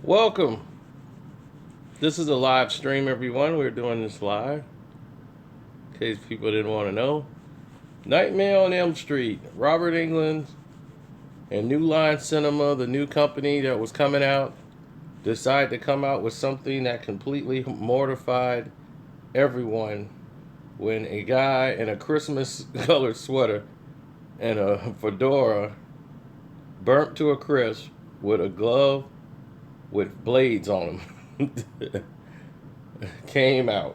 Welcome. This is a live stream, everyone. We're doing this live, in case people didn't want to know. Nightmare on Elm Street. Robert Englund and New Line Cinema, the new company that was coming out, decided to come out with something that completely mortified everyone when a guy in a Christmas colored sweater and a fedora burnt to a crisp with a glove with blades on him came out.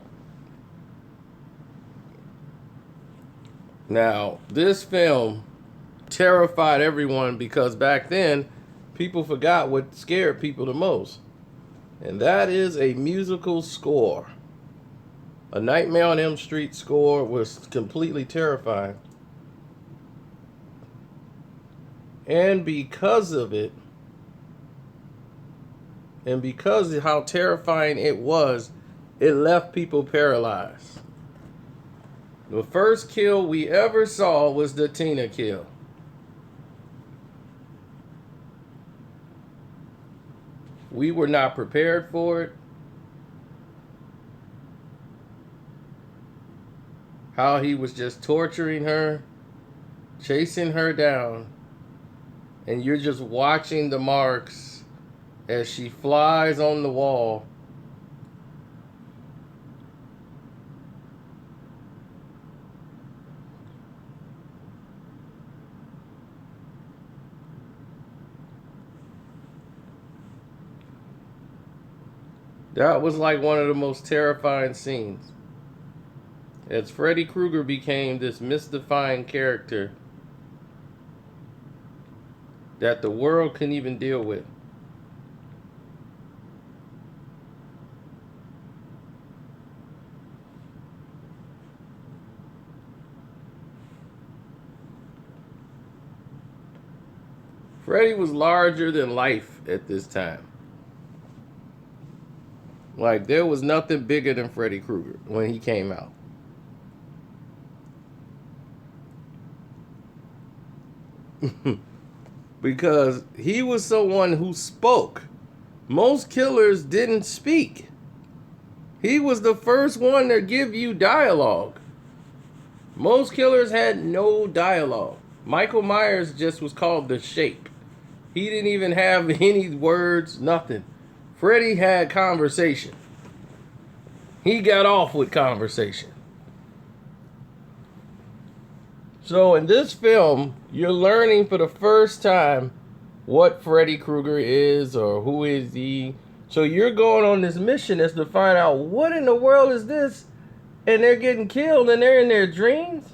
Now, this film terrified everyone because back then, people forgot what scared people the most. And that is a musical score. A Nightmare on Elm Street score was completely terrifying. And because of it, and because of how terrifying it was, it left people paralyzed. The first kill we ever saw was the Tina kill. We were not prepared for it. How he was just torturing her, chasing her down, and you're just watching the marks as she flies on the wall. That was like one of the most terrifying scenes. As Freddy Krueger became this mystifying character that the world couldn't even deal with. Freddy was larger than life at this time. Like, there was nothing bigger than Freddy Krueger when he came out. Because he was someone who spoke. Most killers didn't speak. He was the first one to give you dialogue. Most killers had no dialogue. Michael Myers just was called the Shape. He didn't even have any words, nothing. Freddy had conversation. He got off with conversation. So in this film, you're learning for the first time what Freddy Krueger is or who is he. So you're going on this mission is to find out what in the world is this, and they're getting killed and they're in their dreams.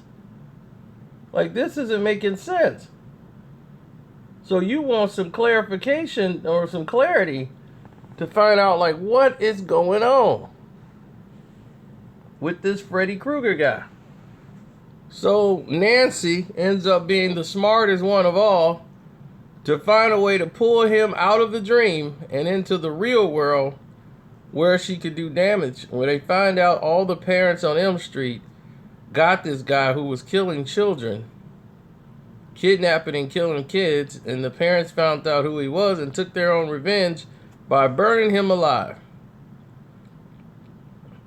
Like, this isn't making sense. So you want some clarification or some clarity to find out, like, what is going on with this Freddy Krueger guy. So Nancy ends up being the smartest one of all to find a way to pull him out of the dream and into the real world where she could do damage. Where they find out all the parents on Elm Street got this guy who was killing children, kidnapping and killing kids, and the parents found out who he was and took their own revenge by burning him alive.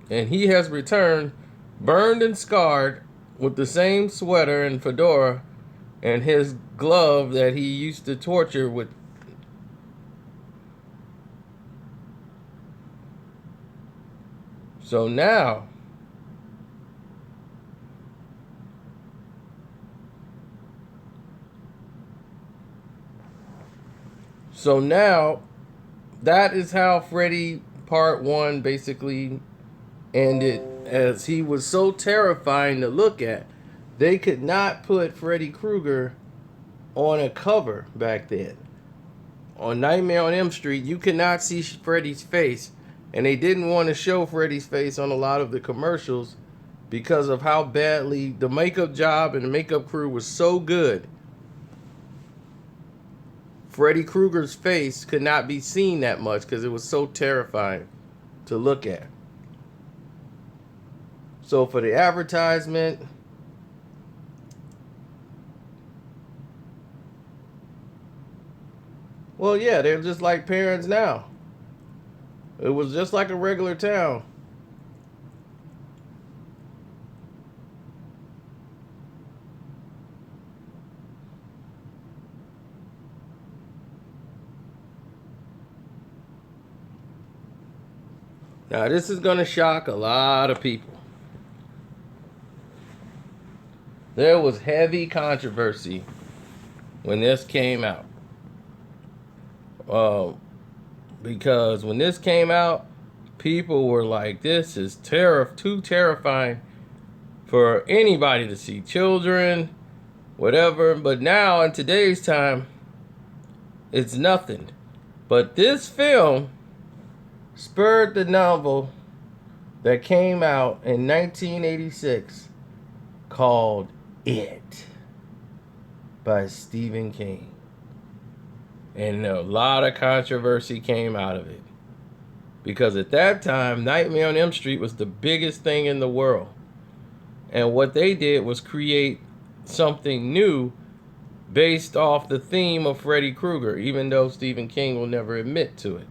And he has returned burned and scarred with the same sweater and fedora and his glove that he used to torture with. So now, that is how Freddy Part 1 basically ended, as he was so terrifying to look at. They could not put Freddy Krueger on a cover back then. On Nightmare on Elm Street, you could not see Freddy's face, and they didn't want to show Freddy's face on a lot of the commercials because of how badly the makeup job and the makeup crew was so good. Freddy Krueger's face could not be seen that much because it was so terrifying to look at. So for the advertisement, well, yeah, they're just like parents now. It was just like a regular town. Now, this is going to shock a lot of people. There was heavy controversy when this came out. Because when this came out, people were like, this is too terrifying for anybody to see. Children, whatever. But now, in today's time, it's nothing. But this film spurred the novel that came out in 1986 called It by Stephen King. And a lot of controversy came out of it. Because at that time, Nightmare on Elm Street was the biggest thing in the world. And what they did was create something new based off the theme of Freddy Krueger, even though Stephen King will never admit to it.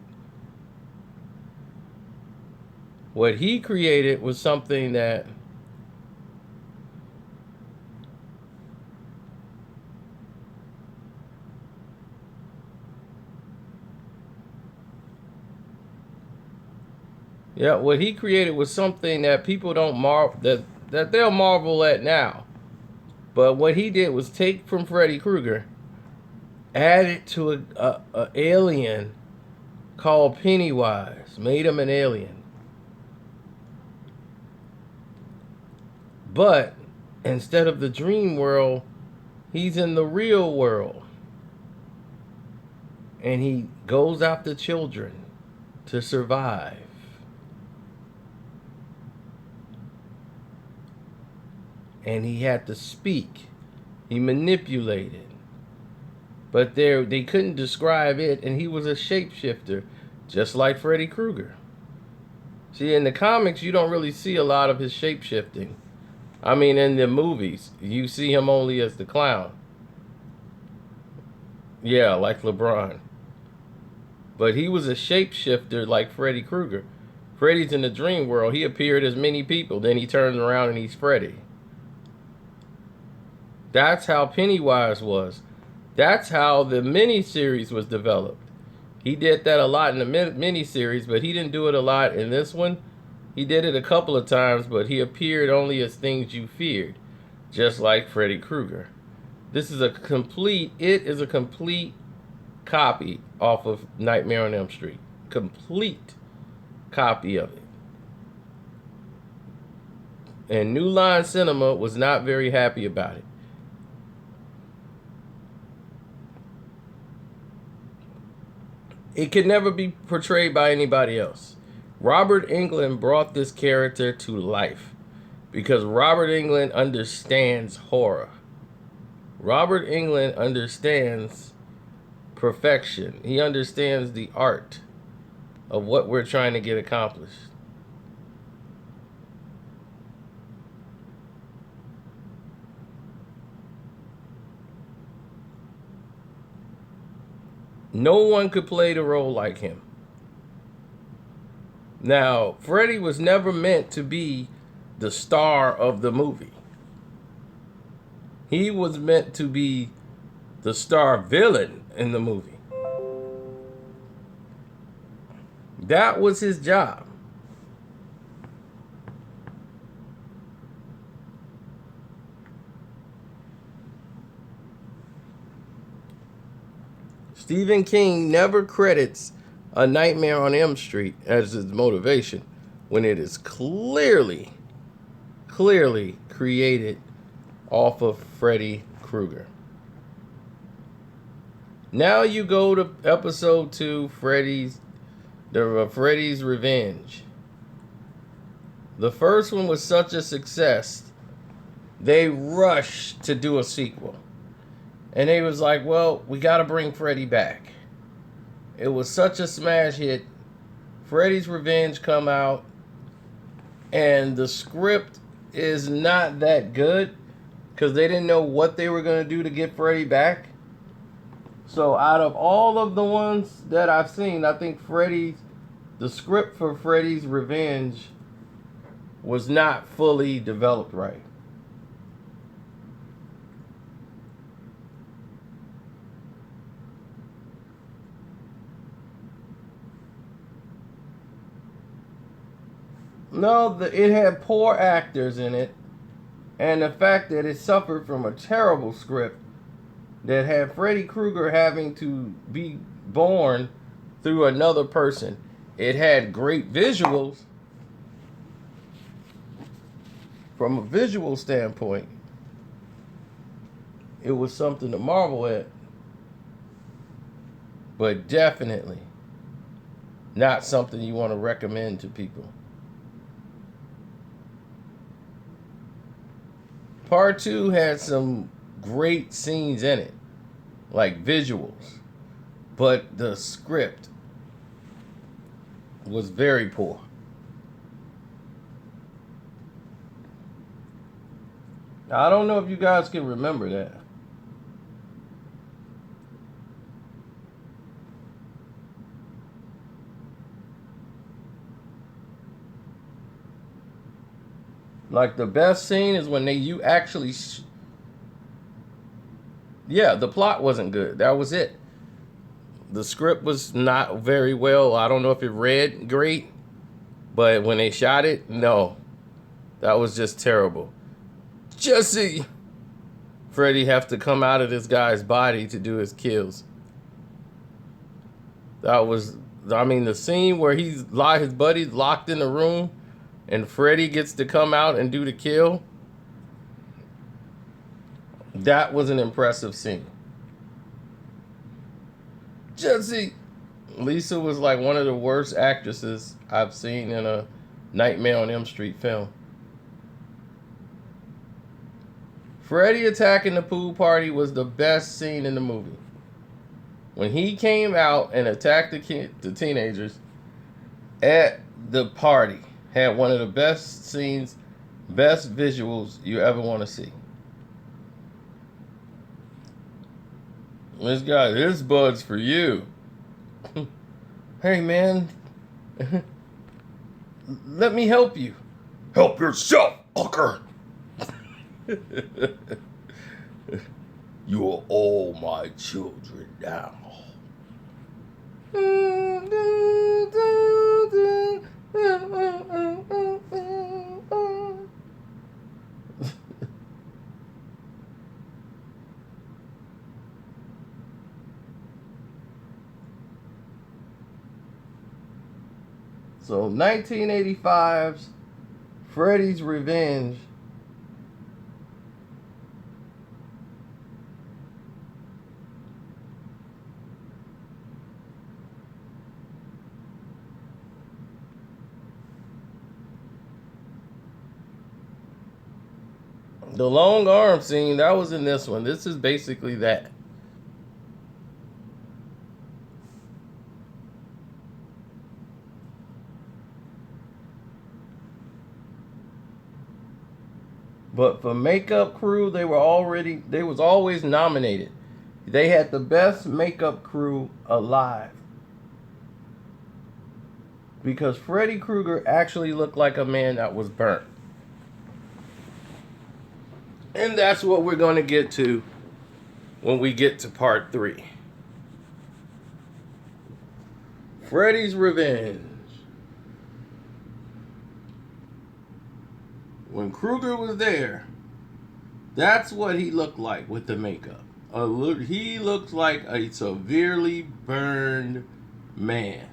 What he created was something that what he created was something that people don't marvel that they'll marvel at now. But what he did was take from Freddy Krueger, add it to a alien called Pennywise, made him an alien. But instead of the dream world, he's in the real world. And he goes after children to survive. And he had to speak. He manipulated. But they couldn't describe it, and he was a shapeshifter, just like Freddy Krueger. See, in the comics, you don't really see a lot of his shapeshifting. I mean, in the movies, you see him only as the clown. Yeah, like LeBron. But he was a shapeshifter like Freddy Krueger. Freddy's in the dream world. He appeared as many people. Then he turns around and he's Freddy. That's how Pennywise was. That's how the miniseries was developed. He did that a lot in the miniseries, but he didn't do it a lot in this one. He did it a couple of times, but he appeared only as things you feared, just like Freddy Krueger. It is a complete copy off of Nightmare on Elm Street. Complete copy of it. And New Line Cinema was not very happy about it. It could never be portrayed by anybody else. Robert Englund brought this character to life because Robert Englund understands horror. Robert Englund understands perfection. He understands the art of what we're trying to get accomplished. No one could play the role like him. Now, Freddy was never meant to be the star of the movie. He was meant to be the star villain in the movie. That was his job. Stephen King never credits A Nightmare on Elm Street as his motivation when it is clearly created off of Freddy Krueger. Now you go to episode 2, Freddy's Revenge. The first one was such a success, they rushed to do a sequel. And they was like, well, we got to bring Freddy back. It was such a smash hit. Freddy's Revenge come out, and the script is not that good because they didn't know what they were going to do to get Freddy back. So out of all of the ones that I've seen, I think Freddy's the script for Freddy's Revenge was not fully developed right. No, it had poor actors in it, and the fact that it suffered from a terrible script that had Freddy Krueger having to be born through another person. It had great visuals from a visual standpoint. It was something to marvel at, but definitely not something you want to recommend to people. Part 2 had some great scenes in it, like visuals, but the script was very poor. I don't know if you guys can remember that. Like the best scene is when you actually yeah, the plot wasn't good. That was it. The script was not very well. I don't know if it read great, but when they shot it, no. That was just terrible. Jesse! Freddy have to come out of this guy's body to do his kills. That was, I mean, the scene where his buddy's locked in the room and Freddy gets to come out and do the kill. That was an impressive scene. Jesse! Lisa was like one of the worst actresses I've seen in a Nightmare on Elm Street film. Freddy attacking the pool party was the best scene in the movie. When he came out and attacked the teenagers at the party, had one of the best scenes, best visuals you ever want to see. This bud's for you. Hey, man. Let me help you. Help yourself, fucker. You are all my children now. So 1985's Freddy's Revenge the long arm scene, that was in this one. This is basically that. But for makeup crew, they was always nominated. They had the best makeup crew alive. Because Freddy Krueger actually looked like a man that was burnt. And that's what we're going to get to when we get to part 3. Freddy's Revenge. When Krueger was there, that's what he looked like with the makeup. He looked like a severely burned man.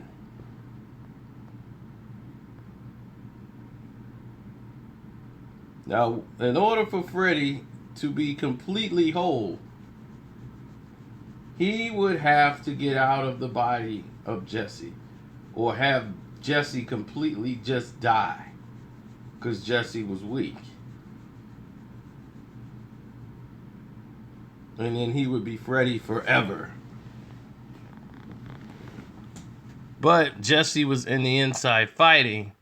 Now, in order for Freddy to be completely whole, he would have to get out of the body of Jesse, or have Jesse completely just die, because Jesse was weak. And then he would be Freddy forever. But Jesse was in the inside fighting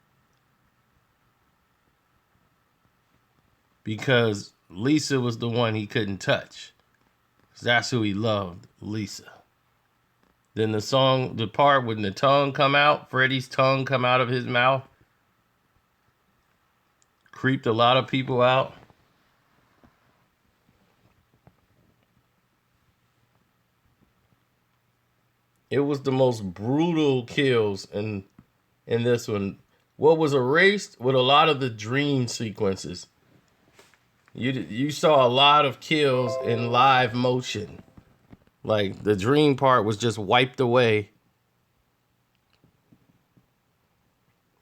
because Lisa was the one he couldn't touch. That's who he loved, Lisa. Then the part when the tongue come out, Freddy's tongue come out of his mouth, creeped a lot of people out. It was the most brutal kills in this one. What was erased with a lot of the dream sequences. You saw a lot of kills in live motion. Like the dream part was just wiped away.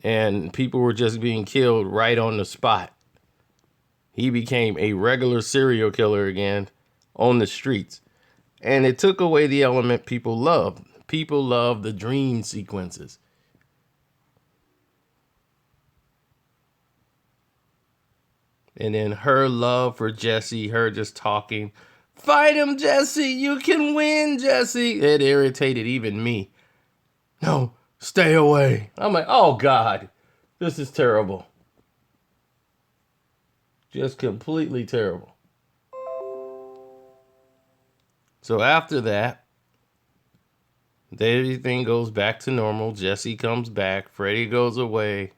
And people were just being killed right on the spot. He became a regular serial killer again on the streets. And it took away the element people loved. People love the dream sequences. And then her love for Jesse, her just talking, fight him, Jesse, you can win, Jesse. It irritated even me. No, stay away. I'm like, oh God, this is terrible. Just completely terrible. So after that, everything goes back to normal. Jesse comes back. Freddy goes away.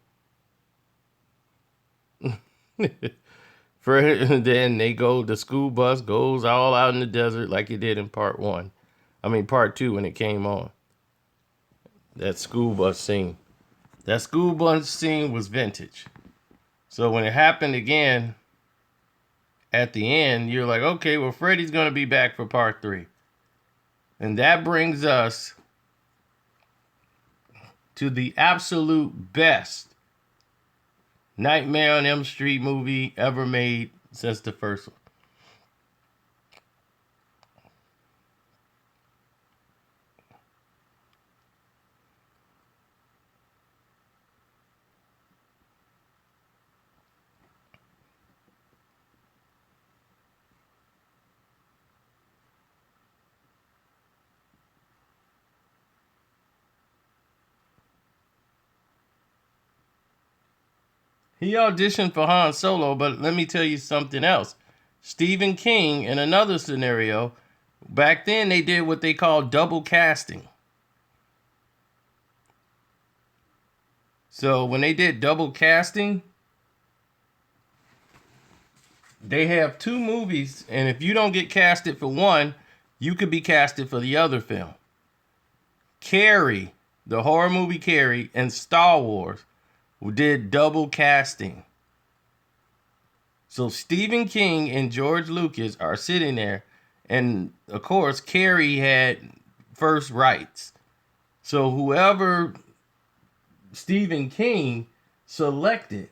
Then the school bus goes all out in the desert like it did in part 2 when it came on. That school bus scene. That school bus scene was vintage. So when it happened again, at the end, you're like, okay, well, Freddy's going to be back for part 3. And that brings us to the absolute best Nightmare on Elm Street movie ever made since the first one. He auditioned for Han Solo, but let me tell you something else. Stephen King, in another scenario, back then they did what they call double casting. So when they did double casting, they have 2 movies, and if you don't get casted for one, you could be casted for the other film. Carrie, the horror movie Carrie, and Star Wars did double casting. So Stephen King and George Lucas are sitting there, and of course Carrie had first rights. So whoever Stephen King selected,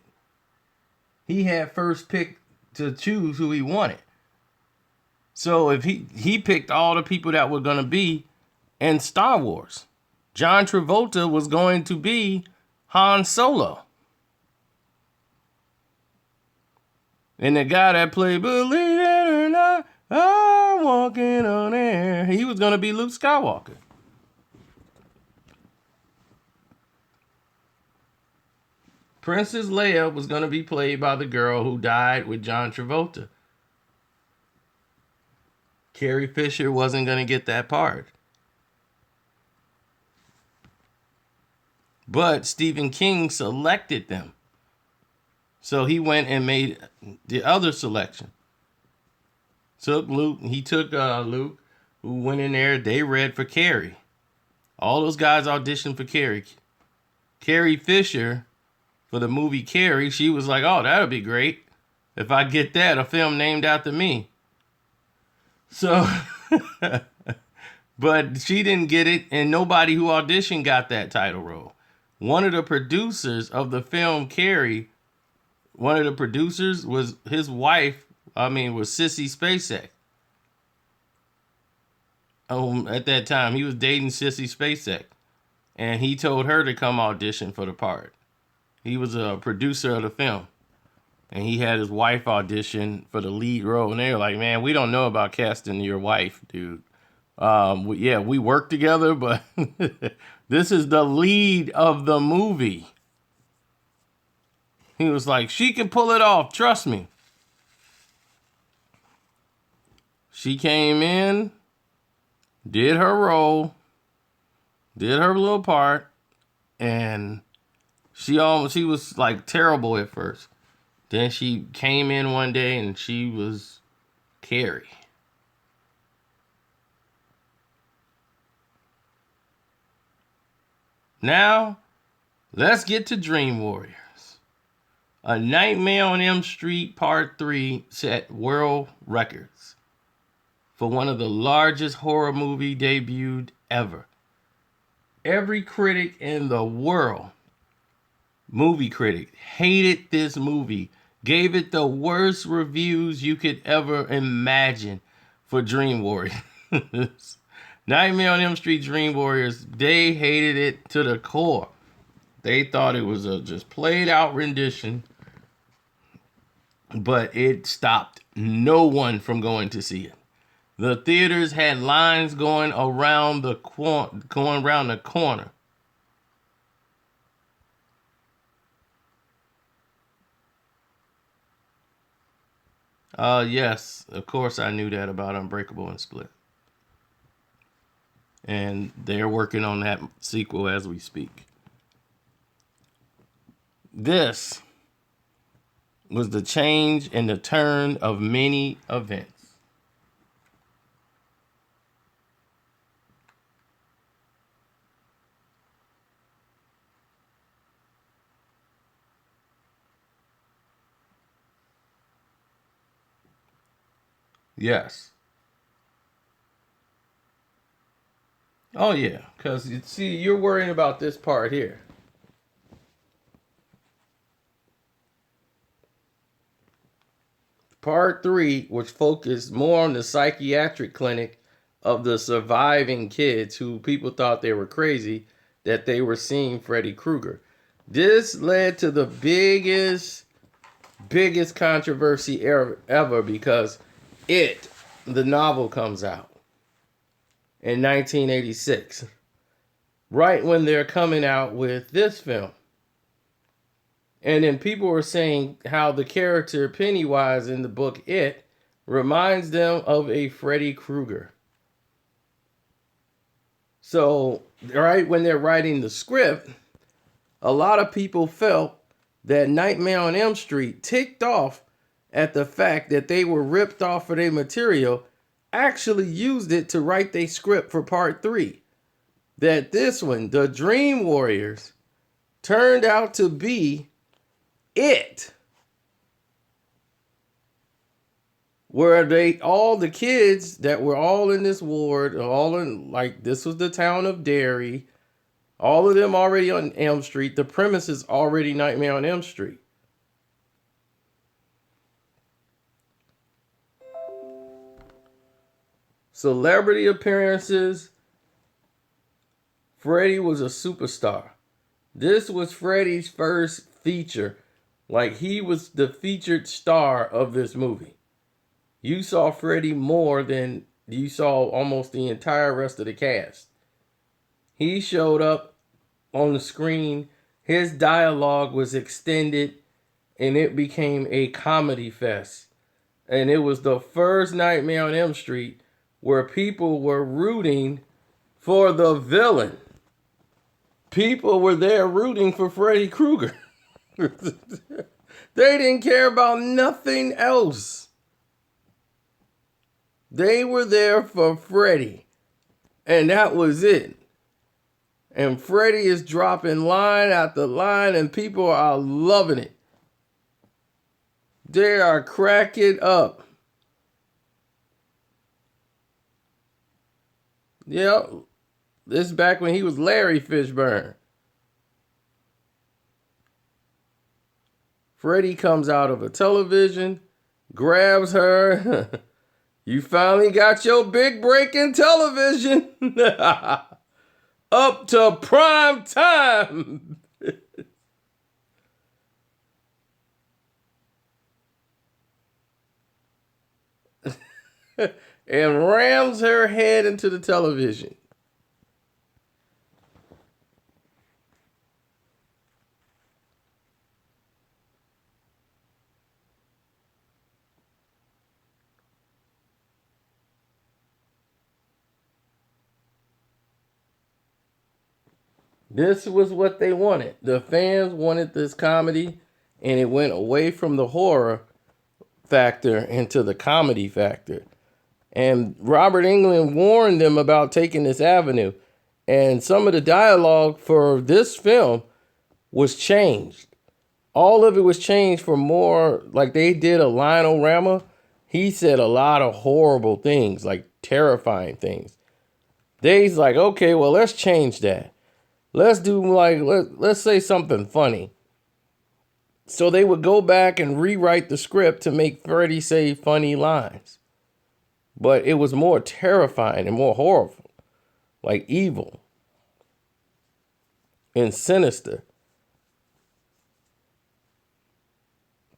he had first pick to choose who he wanted. So if he picked all the people that were going to be in Star Wars. John Travolta was going to be Han Solo. And the guy that played Believe It or Not, I'm Walking on Air, he was going to be Luke Skywalker. Princess Leia was going to be played by the girl who died with John Travolta. Carrie Fisher wasn't going to get that part. But Stephen King selected them. So he went and made the other selection. He took Luke, who went in there. They read for Carrie. All those guys auditioned for Carrie. Carrie Fisher, for the movie Carrie, she was like, oh, that'll be great. If I get that, a film named after me. So, but she didn't get it, and nobody who auditioned got that title role. One of the producers of the film Carrie, one of the producers was his wife, was Sissy Spacek. At that time, he was dating Sissy Spacek. And he told her to come audition for the part. He was a producer of the film. And he had his wife audition for the lead role. And they were like, man, we don't know about casting your wife, dude. We work together, but this is the lead of the movie. He was like, she can pull it off. Trust me. She came in, did her role, did her little part, and she was like terrible at first. Then she came in one day and she was Carrie. Now, let's get to Dream Warriors. A Nightmare on Elm Street Part 3 set world records for one of the largest horror movie debuts ever. Every critic in the world, movie critic, hated this movie, gave it the worst reviews you could ever imagine for Dream Warriors. Nightmare on Elm Street Dream Warriors, they hated it to the core. They thought it was a just played out rendition, but it stopped no one from going to see it. The theaters had lines going around the corner. Yes, of course I knew that about Unbreakable and Split. And they're working on that sequel as we speak. This was the change and the turn of many events. Yes. Oh, yeah. Because, see, you're worrying about this part here. Part 3, which focused more on the psychiatric clinic of the surviving kids who people thought they were crazy, that they were seeing Freddy Krueger. This led to the biggest controversy ever because the novel comes out in 1986, right when they're coming out with this film. And then people were saying how the character Pennywise in the book It reminds them of a Freddy Krueger. So, right when they're writing the script, a lot of people felt that Nightmare on Elm Street, ticked off at the fact that they were ripped off of their material, actually used it to write their script for part 3. That this one, the Dream Warriors, turned out to be It. Where all the kids that were all in this ward, all in, like, this was the town of Derry, all of them already on Elm Street. The premise is already Nightmare on Elm Street. Celebrity appearances. Freddy was a superstar. This was Freddy's first feature. Like, he was the featured star of this movie. You saw Freddy more than you saw almost the entire rest of the cast. He showed up on the screen. His dialogue was extended, and it became a comedy fest. And it was the first Nightmare on Elm Street where people were rooting for the villain. People were there rooting for Freddy Krueger. They didn't care about nothing else. They were there for Freddy. And that was it. And Freddy is dropping line after line, and people are loving it. They are cracking up. Yep. This is back when he was Larry Fishburne. Freddy comes out of a television, grabs her. You finally got your big break in television. Up to prime time. And rams her head into the television. This was what they wanted. The fans wanted this comedy, and it went away from the horror factor into the comedy factor. And Robert Englund warned them about taking this avenue. And some of the dialogue for this film was changed. All of it was changed for more, like they did a Lionel Rama. He said a lot of horrible things, like terrifying things. They's like, okay, well, let's change that. Let's do like, let's say something funny. So they would go back and rewrite the script to make Freddy say funny lines. But it was more terrifying and more horrible, like evil and sinister.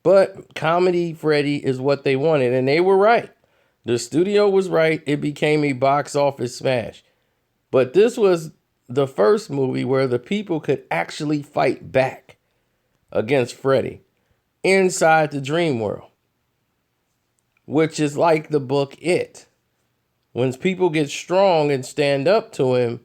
But comedy Freddy is what they wanted, and they were right. The studio was right. It became a box office smash. But this was the first movie where the people could actually fight back against Freddy inside the dream world, which is like the book It. When people get strong and stand up to him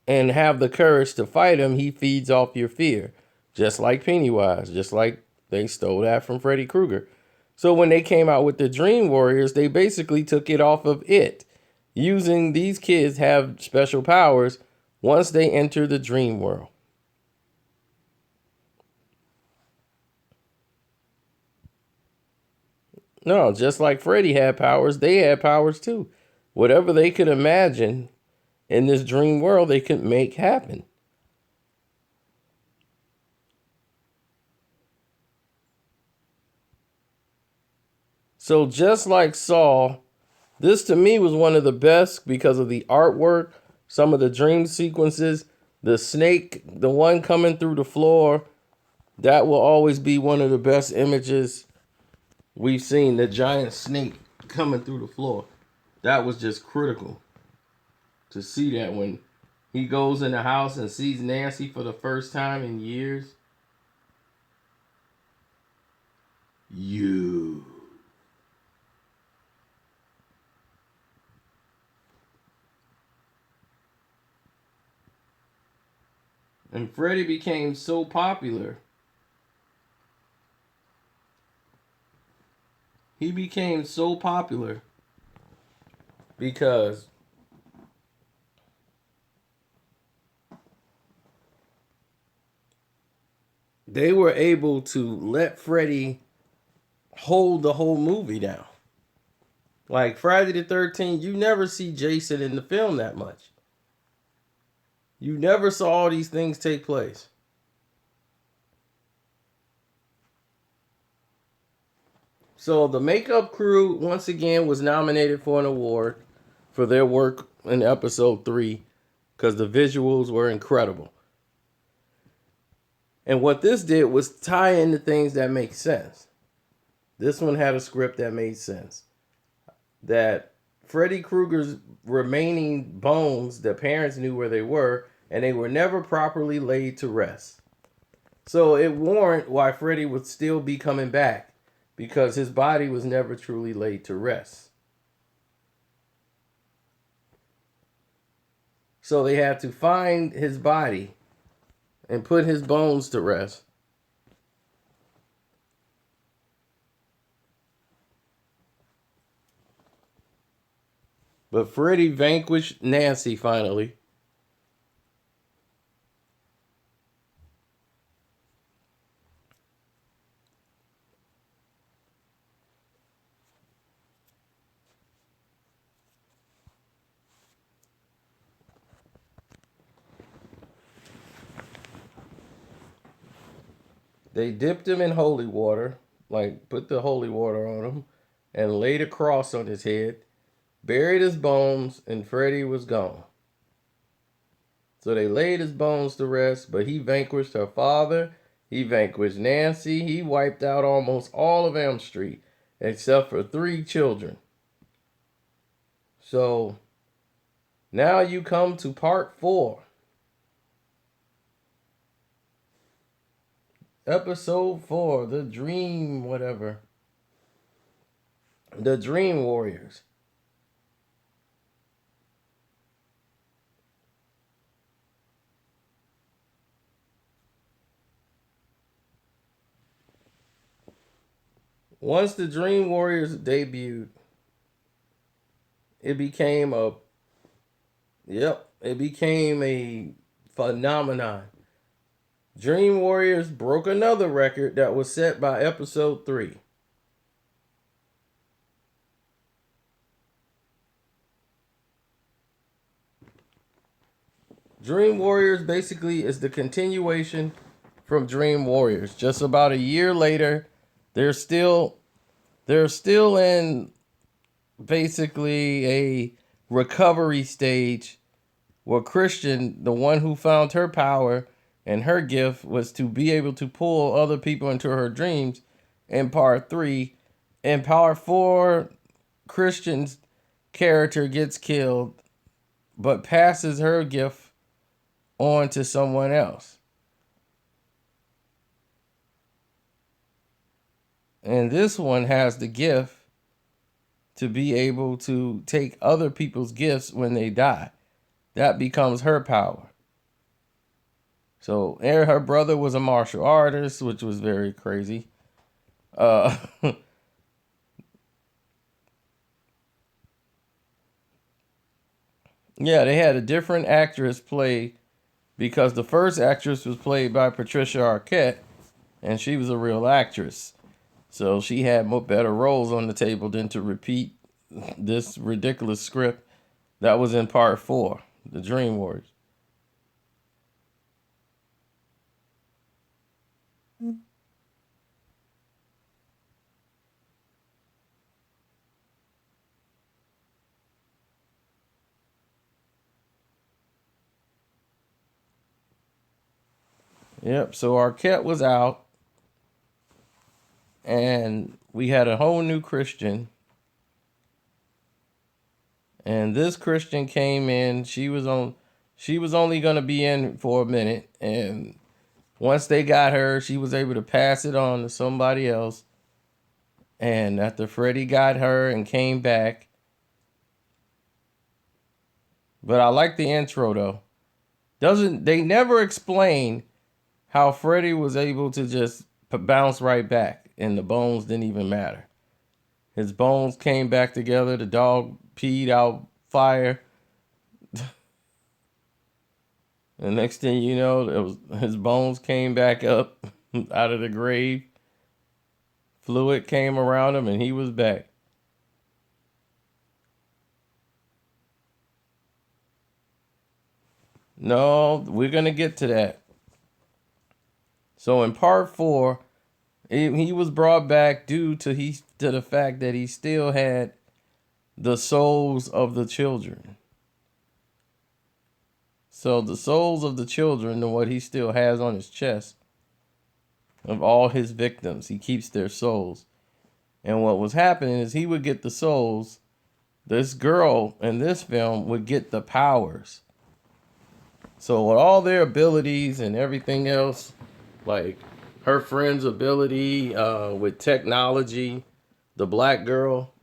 and have the courage to fight him, he feeds off your fear, just like Pennywise, just like they stole that from Freddy Krueger. So when they came out with the Dream Warriors, they basically took it off of It, using these kids have special powers once they enter the dream world. No, just like Freddy had powers, they had powers too. Whatever they could imagine in this dream world, they could make happen. So just like Saw, this to me was one of the best because of the artwork, some of the dream sequences, the snake, the one coming through the floor. That will always be one of the best images we've seen. The giant snake coming through the floor. That was just critical to see that when he goes in the house and sees Nancy for the first time in years. You. And Freddy became so popular. He became so popular because they were able to let Freddy hold the whole movie down. Like Friday the 13th, you never see Jason in the film that much. You never saw all these things take place. So the makeup crew, once again, was nominated for an award for their work in episode 3 because the visuals were incredible. And what this did was tie into things that make sense. This one had a script that made sense. That Freddy Krueger's remaining bones, the parents knew where they were, and they were never properly laid to rest. So it warranted why Freddy would still be coming back, because his body was never truly laid to rest. So they had to find his body and put his bones to rest. But Freddy vanquished Nancy finally. They dipped him in holy water, like put the holy water on him, and laid a cross on his head, buried his bones, and Freddy was gone. So they laid his bones to rest, but he vanquished her father, he vanquished Nancy, he wiped out almost all of Elm Street, except for 3 children. So now you come to part 4. Episode 4, the dream whatever. The Dream Warriors. Once the Dream Warriors debuted, it became a it became a phenomenon. Dream Warriors broke another record that was set by episode 3. Dream Warriors basically is the continuation from Dream Warriors. Just about a year later, they're still in basically a recovery stage where Christian, the one who found her power and her gift was to be able to pull other people into her dreams in part 3. In part 4, Christian's character gets killed but passes her gift on to someone else. And this one has the gift to be able to take other people's gifts when they die. That becomes her power. So her brother was a martial artist, which was very crazy. Yeah, they had a different actress play because the first actress was played by Patricia Arquette, and she was a real actress. So she had better roles on the table than to repeat this ridiculous script that was in part 4, The Dream Warriors. Yep, so Arquette was out, and we had a whole new Christian. And this Christian came in, she was only going to be in for a minute, and once they got her, she was able to pass it on to somebody else. And after Freddy got her and came back. But I like the intro though. They never explain how Freddy was able to just bounce right back and the bones didn't even matter. His bones came back together. The dog peed out fire. The next thing you know, his bones came back up out of the grave. Fluid came around him and he was back. No, we're going to get to that. So in part 4, he was brought back due to the fact that he still had the souls of the children. So the souls of the children are what he still has on his chest of all his victims. He keeps their souls. And what was happening is he would get the souls. This girl in this film would get the powers. So with all their abilities and everything else, like her friend's ability with technology, the black girl,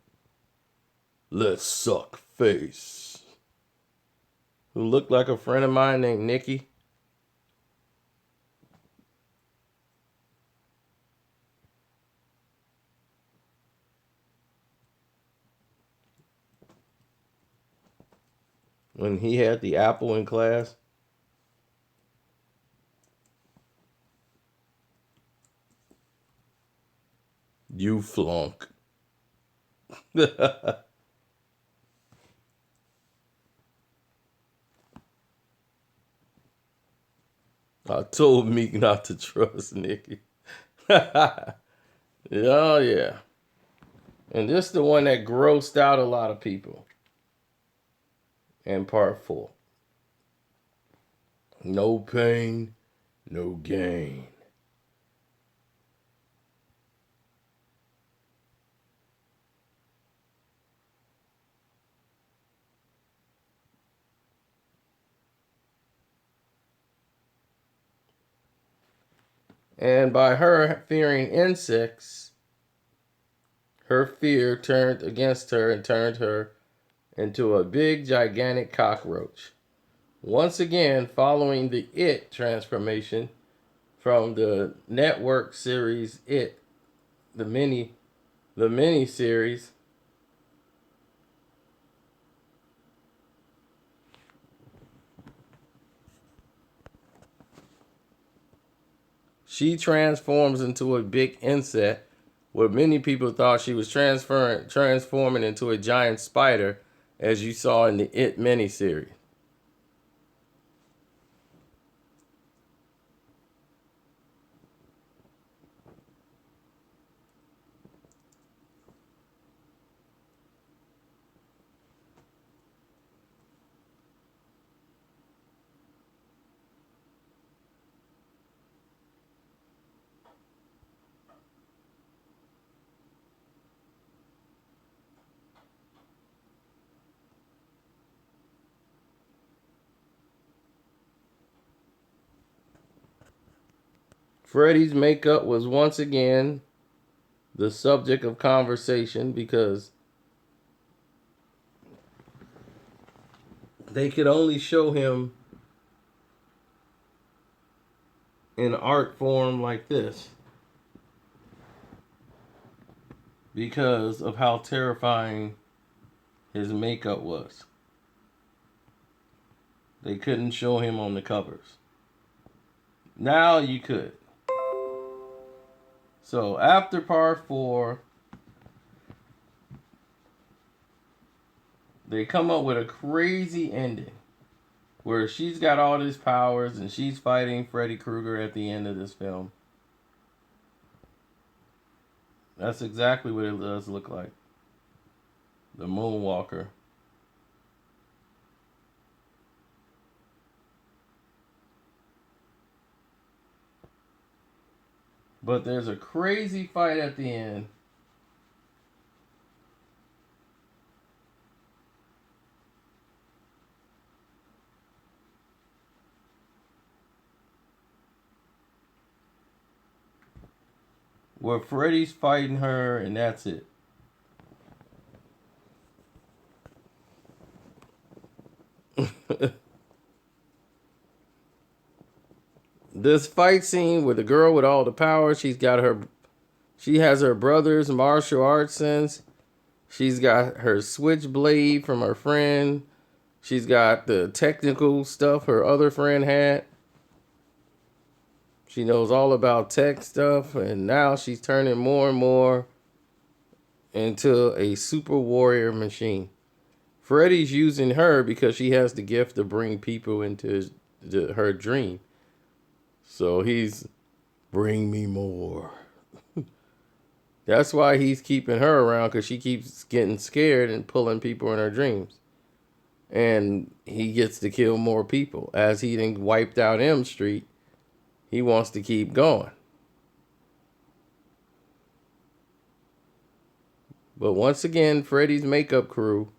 let's suck face, who looked like a friend of mine named Nikki. When he had the apple in class. You flunk. I told Meek not to trust Nikki. Oh, yeah. And this is the one that grossed out a lot of people in part 4. No pain, no gain. And by her fearing insects, her fear turned against her and turned her into a big, gigantic cockroach. Once again, following the It transformation from the network series It, the mini the miniseries. She transforms into a big insect, where many people thought she was transforming into a giant spider, as you saw in the It miniseries. Freddy's makeup was once again the subject of conversation because they could only show him in art form like this because of how terrifying his makeup was. They couldn't show him on the covers. Now you could. So after part 4, they come up with a crazy ending where she's got all these powers and she's fighting Freddy Krueger at the end of this film. That's exactly what it does look like. The Moonwalker. But there's a crazy fight at the end. Where Freddy's fighting her and that's it. This fight scene with the girl with all the power, she has her brother's martial arts sense. She's got her switchblade from her friend. She's got the technical stuff her other friend had. She knows all about tech stuff, and now she's turning more and more into a super warrior machine. Freddy's using her because she has the gift to bring people into her dream. So he's, bring me more. That's why he's keeping her around, because she keeps getting scared and pulling people in her dreams. And he gets to kill more people. As he then wiped out Elm Street, he wants to keep going. But once again, Freddy's makeup crew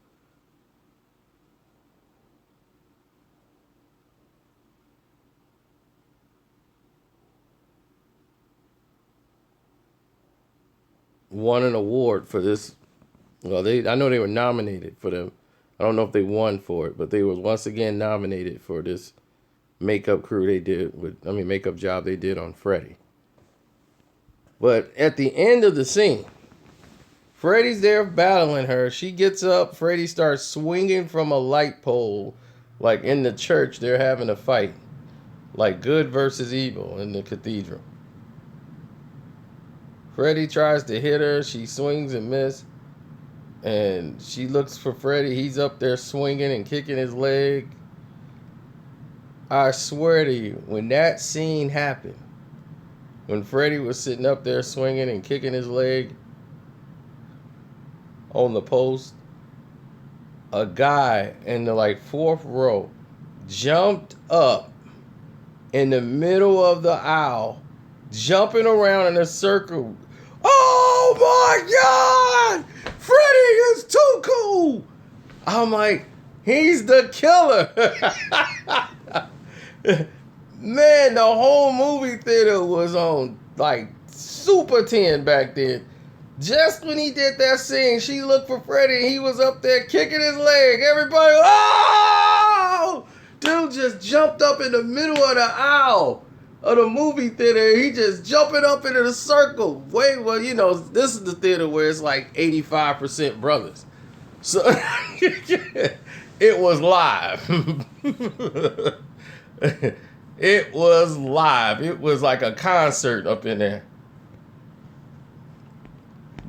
won an award for this. Well, I know they were nominated for them. I don't know if they won for it, but they was once again nominated for this makeup crew makeup job they did on Freddy. But at the end of the scene, Freddy's there battling her. She gets up. Freddy starts swinging from a light pole. Like in the church, they're having a fight. Like good versus evil in the cathedral. Freddy tries to hit her. She swings and misses. And she looks for Freddy. He's up there swinging and kicking his leg. I swear to you, when that scene happened, when Freddy was sitting up there swinging and kicking his leg on the post, a guy in the fourth row jumped up in the middle of the aisle, jumping around in a circle. Oh my God! Freddy is too cool! I'm like, he's the killer! Man, the whole movie theater was on Super 10 back then. Just when he did that scene, she looked for Freddy and he was up there kicking his leg. Everybody, oh! Dude just jumped up in the middle of the aisle. of the movie theater. He just jumping up into the circle. Wait, well, you know, this is the theater where it's like 85% brothers. So it was live. It was live. It was like a concert up in there.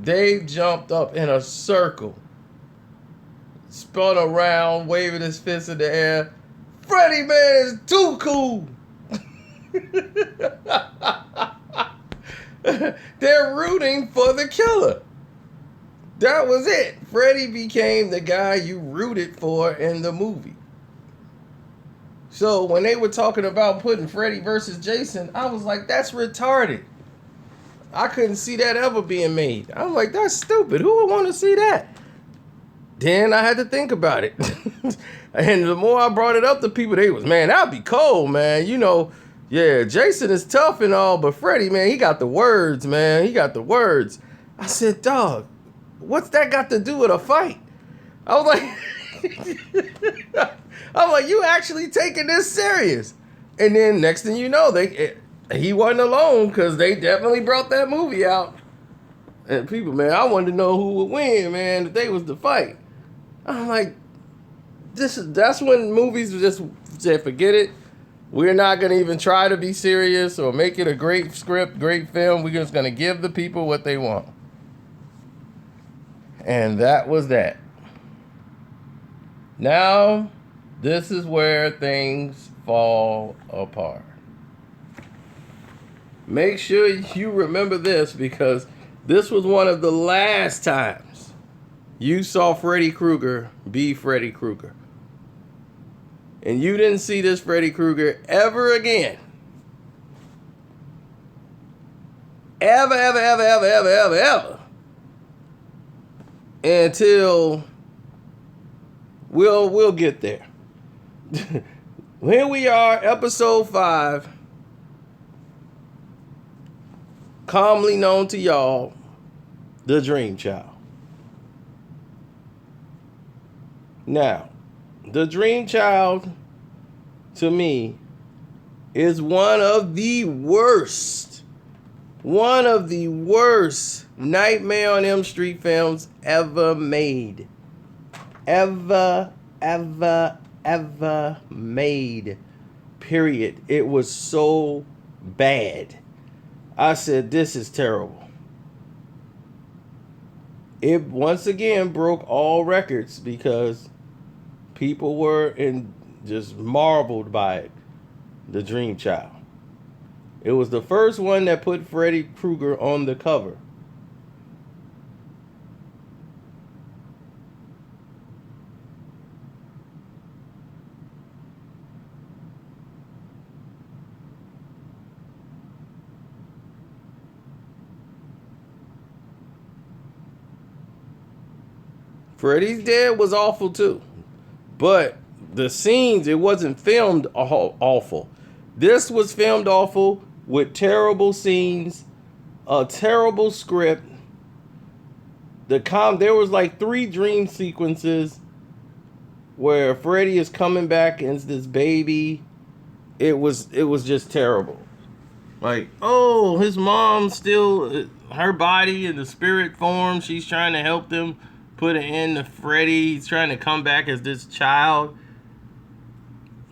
Dave jumped up in a circle, spun around, waving his fist in the air. Freddy, man, is too cool. They're rooting for the killer. That was it. Freddy became the guy you rooted for in the movie. So when they were talking about putting Freddy versus Jason, I was like, that's retarded. I couldn't see that ever being made. I'm like, that's stupid. Who would want to see that? Then I had to think about it. And the more I brought it up to people, they was, man, that'd be cold, man. You know, yeah, Jason is tough and all, but Freddy, man, he got the words, man. He got the words. I said, dog, what's that got to do with a fight? I was like, you actually taking this serious? And then next thing you know, he wasn't alone, because they definitely brought that movie out. And people, man, I wanted to know who would win, man. Today was the fight. I'm like, that's when movies just said, forget it. We're not going to even try to be serious or make it a great script, great film. We're just going to give the people what they want. And that was that. Now, this is where things fall apart. Make sure you remember this, because this was one of the last times you saw Freddy Krueger be Freddy Krueger. And you didn't see this Freddy Krueger ever again. Ever, ever, ever, ever, ever, ever, ever. Until we'll get there. Here we are, episode 5. Commonly known to y'all, the Dream Child. Now, the Dream Child, to me, is one of the worst Nightmare on Elm Street films ever made. Ever made. Period. It was so bad. I said, this is terrible. It once again broke all records because people were just marveled by it. The Dream Child. It was the first one that put Freddy Krueger on the cover. Freddy's Dead was awful too. But the scenes, it wasn't filmed awful. This was filmed awful with terrible scenes, a terrible script. There was like 3 dream sequences where Freddy is coming back as this baby. It was just terrible. Like, oh, his mom's still, her body in the spirit form. She's trying to help them put an end to Freddy. He's trying to come back as this child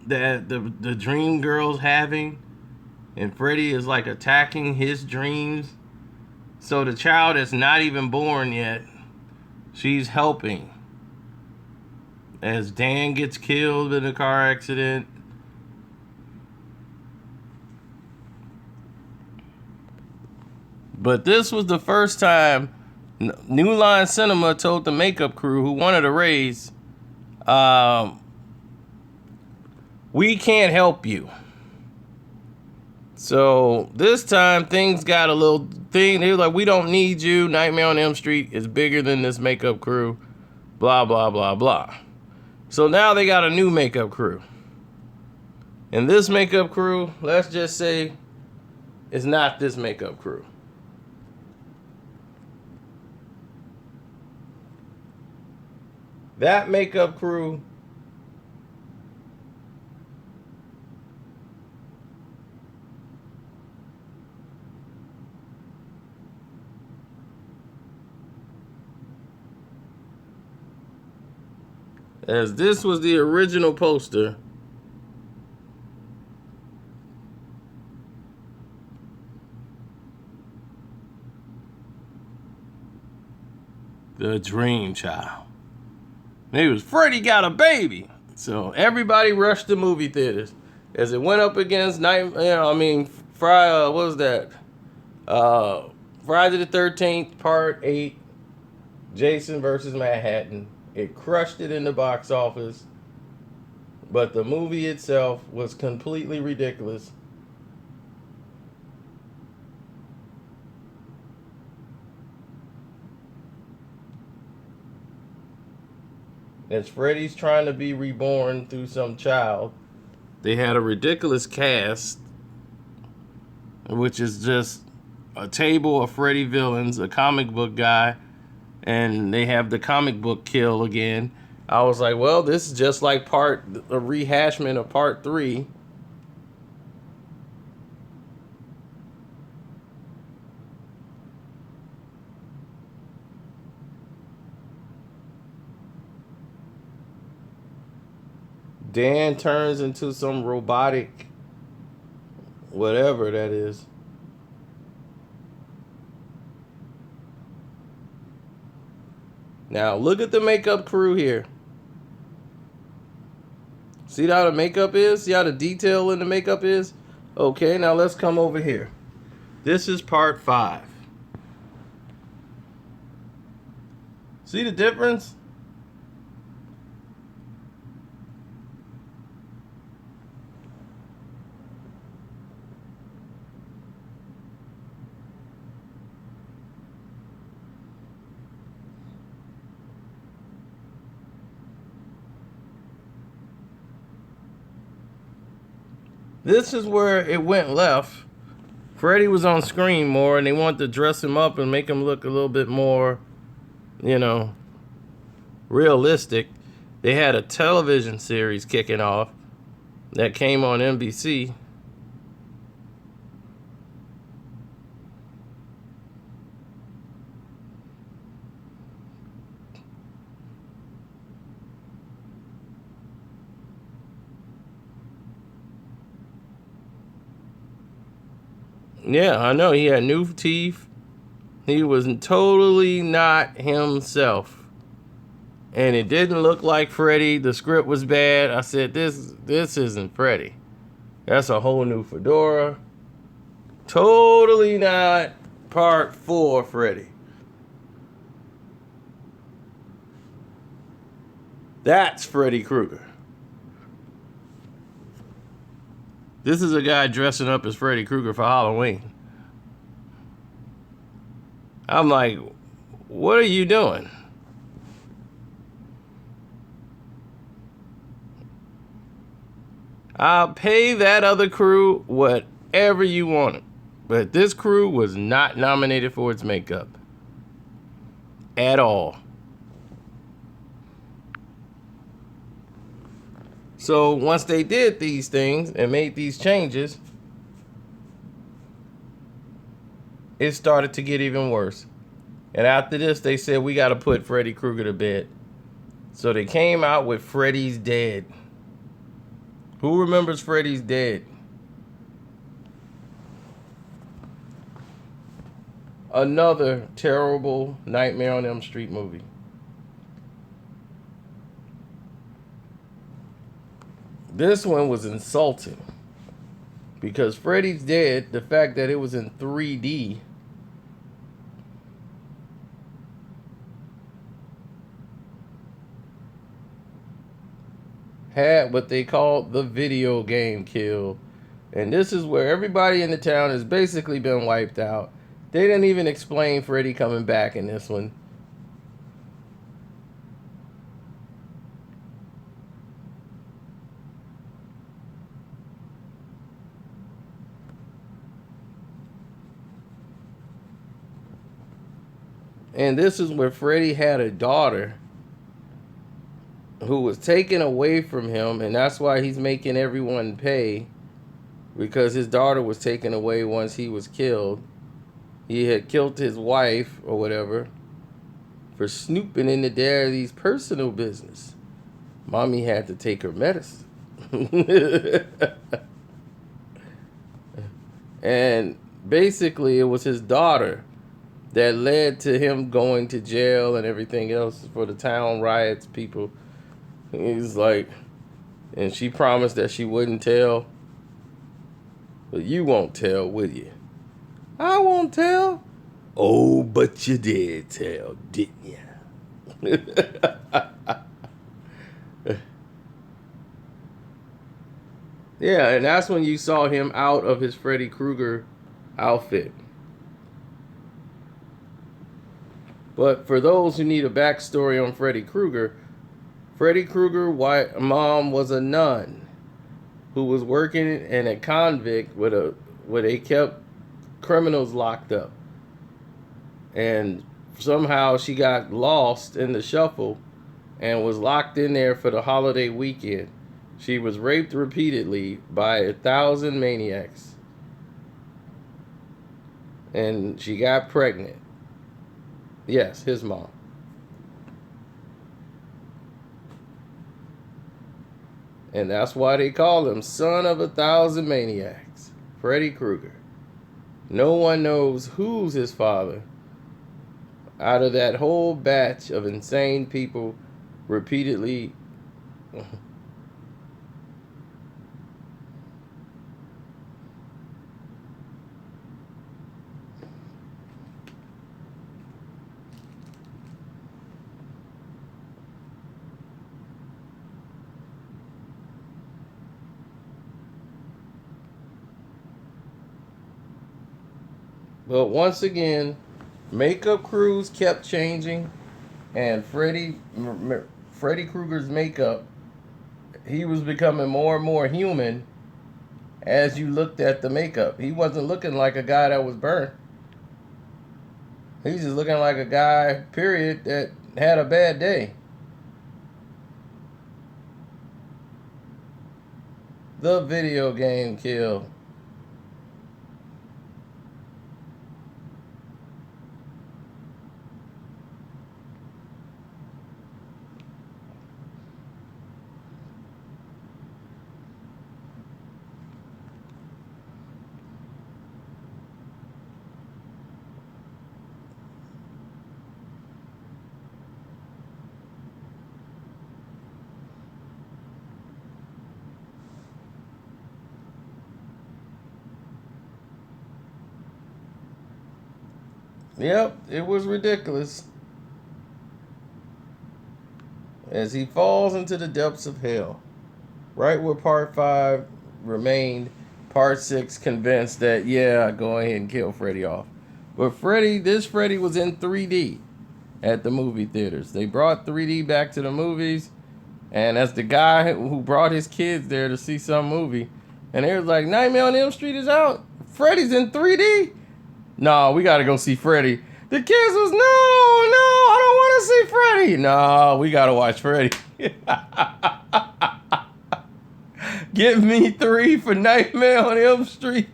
that the dream girl's having. And Freddy is like attacking his dreams. So the child is not even born yet. She's helping. As Dan gets killed in a car accident. But this was the first time New Line Cinema told the makeup crew who wanted a raise, we can't help you. So this time things got a little thing. They were like, we don't need you. Nightmare on Elm Street is bigger than this makeup crew. Blah, blah, blah, blah. So now they got a new makeup crew. And this makeup crew, let's just say, is not this makeup crew. That makeup crew as this was the original poster. The Dream Child. It was Freddy got a baby. So everybody rushed to movie theaters as it went up against Friday. What was that? Friday the 13th, Part 8, Jason versus Manhattan. It crushed it in the box office, but the movie itself was completely ridiculous. As Freddy's trying to be reborn through some child, they had a ridiculous cast, which is just a table of Freddy villains, a comic book guy, and they have the comic book kill again. I was like, well, this is just like a rehashment of part 3. Dan turns into some robotic whatever that is. Now, look at the makeup crew here. See how the makeup is? See how the detail in the makeup is? Okay, now let's come over here. This is part 5. See the difference? This is where it went left. Freddy was on screen more, and they wanted to dress him up and make him look a little bit more, realistic. They had a television series kicking off that came on NBC. Yeah, I know. He had new teeth. He was totally not himself. And it didn't look like Freddy. The script was bad. I said, this isn't Freddy. That's a whole new fedora. Totally not part 4 Freddy. That's Freddy Krueger. This is a guy dressing up as Freddy Krueger for Halloween. I'm like, what are you doing? I'll pay that other crew whatever you wanted. But this crew was not nominated for its makeup. At all. So once they did these things and made these changes, it started to get even worse. And after this, they said, we got to put Freddy Krueger to bed. So they came out with Freddy's Dead. Who remembers Freddy's Dead? Another terrible Nightmare on Elm Street movie. This one was insulting because Freddy's Dead, the fact that it was in 3D, had what they called the video game kill. And this is where everybody in the town has basically been wiped out. They didn't even explain Freddy coming back in this one. And this is where Freddy had a daughter who was taken away from him, and that's why he's making everyone pay, because his daughter was taken away once he was killed. He had killed his wife or whatever for snooping into daddy's personal business. Mommy had to take her medicine. And basically, it was his daughter that led to him going to jail and everything else for the town riots people. He's like, and she promised that she wouldn't tell. But you won't tell, will you? I won't tell. Oh, but you did tell, didn't you? Yeah, and that's when you saw him out of his Freddy Krueger outfit. But for those who need a backstory on Freddy Krueger mom was a nun who was working in a convict where they kept criminals locked up. And somehow she got lost in the shuffle and was locked in there for the holiday weekend. She was raped repeatedly by 1,000 maniacs. And she got pregnant. Yes, his mom. And that's why they call him son of 1,000 maniacs, Freddy Krueger. No one knows who's his father out of that whole batch of insane people repeatedly. But once again, makeup crews kept changing, and Freddy Krueger's makeup, he was becoming more and more human as you looked at the makeup. He wasn't looking like a guy that was burnt. He's just looking like a guy, period, that had a bad day. The video game kill. Yep, it was ridiculous. As he falls into the depths of hell. Right where part 5 remained, part 6 convinced that, yeah, go ahead and kill Freddy off. But this Freddy was in 3D at the movie theaters. They brought 3D back to the movies, and as the guy who brought his kids there to see some movie, and they was like, Nightmare on Elm Street is out. Freddy's in 3D? No, we gotta go see Freddy. The kids was, no, I don't want to see Freddy. No, we gotta watch Freddy. Give me 3 for Nightmare on Elm Street.